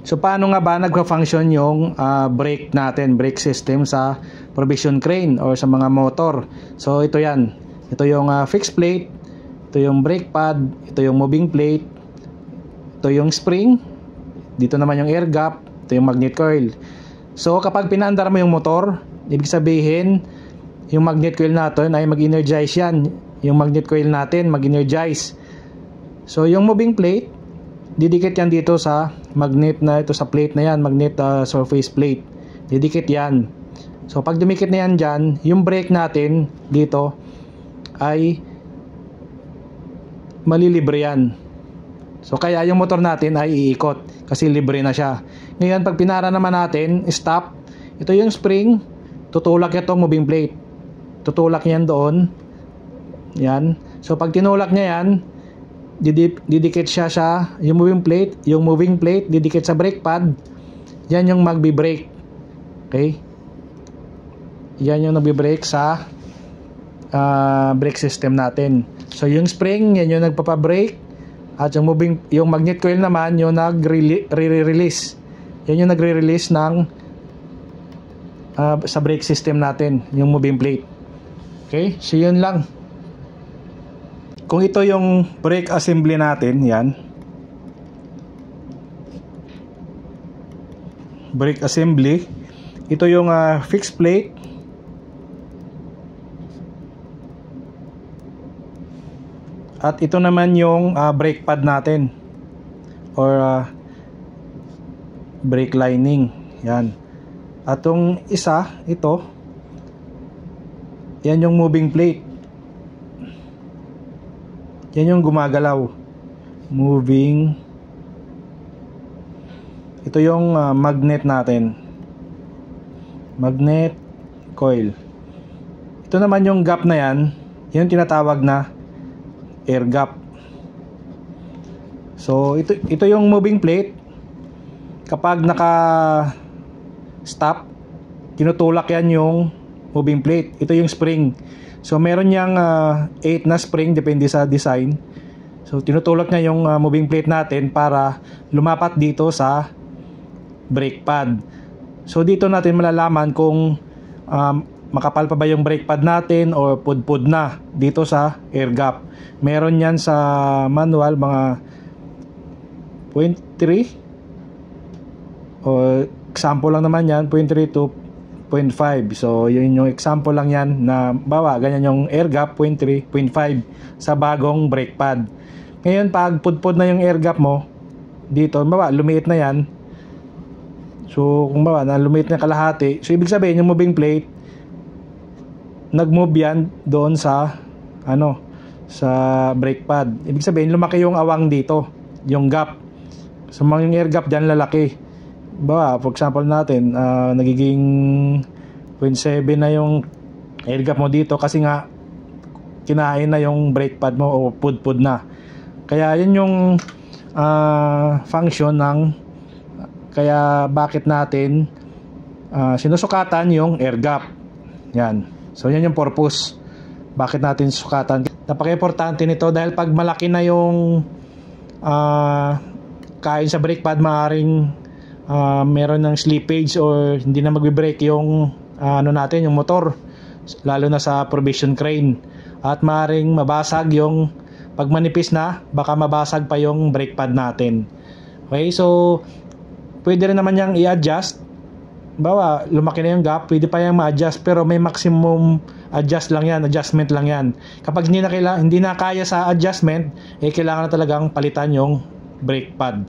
So paano nga ba nagfa-function yung brake natin, brake system sa provision crane or sa mga motor? So ito yan. Ito yung fixed plate, ito yung brake pad, ito yung moving plate, ito yung spring, dito naman yung air gap, ito yung magnet coil. So kapag pinaandar mo yung motor, ibig sabihin yung magnet coil natin ay mag-energize yan. Yung magnet coil natin mag-energize. So yung moving plate, didikit yan dito sa magnet na ito, sa plate na yan, magnet surface plate. Didikit yan. So pag dumikit na yan dyan, yung brake natin dito ay malilibre yan. So kaya yung motor natin ay iikot kasi libre na siya. Ngayon pag pinara naman natin, stop, ito yung spring, tutulak itong moving plate. Tutulak yan doon. Yan. So pag tinulak niya yan, didikit siya sa yung moving plate didikit sa brake pad. Yan yung magbi-brake. Okay? Yan yung nagbi-brake sa brake system natin. So yung spring, yan yung nagpapa-brake, at yung magnet coil naman yung nagre-release. Yan yung nagre-release ng sa brake system natin, yung moving plate. Okay? So yun lang. Kung ito yung brake assembly natin, yan. Brake assembly. Ito yung fixed plate. At ito naman yung brake pad natin or brake lining. Yan. At yung isa, ito, yan yung moving plate. Yan yung gumagalaw. Moving. Ito yung magnet natin. Magnet coil. Ito naman yung gap na yan. Yan yung tinatawag na air gap. So ito yung moving plate. Kapag naka stop, tinutulak yan yung moving plate. Ito yung spring. So meron niyang 8 na spring, depende sa design. So tinutulak niya yung moving plate natin para lumapat dito sa brake pad. So dito natin malalaman kung makapal pa ba yung brake pad natin o pudpud na dito sa air gap. Meron yan sa manual, mga 0.3 o example lang naman yan, 0.3 to 0.5. So yun yung example lang yan na bawa ganyan yung air gap, 0.3, 0.5 sa bagong brake pad. Ngayon pag pudpud na yung air gap mo dito, bawa lumiit na yan. So kung bawa na lumiit na kalahati, so ibig sabihin yung moving plate nag-move yan doon sa sa brake pad. Ibig sabihin lumaki yung awang dito, yung gap. So yung air gap dyan lalaki. Bawa, for example natin, nagiging 0.7 na yung air gap mo dito kasi nga kinain na yung brake pad mo o pudpud na. Kaya yun yung function ng kaya bakit natin sinusukatan yung air gap. Yan. So yan yung purpose. Bakit natin sukatan? Napaka-importante nito dahil pag malaki na yung kain sa brake pad, maaaring meron ng slippage or hindi na magbe-brake yung natin, yung motor, lalo na sa provision crane, at maaaring mabasag yung pag manipis na, baka mabasag pa yung brake pad natin. Okay, so pwede rin naman yang i-adjust. Bawa lumaki na yung gap, pwede pa yang ma-adjust, pero may maximum adjustment lang yan. Kapag hindi na kaya sa adjustment, kailangan na talagang palitan yung brake pad.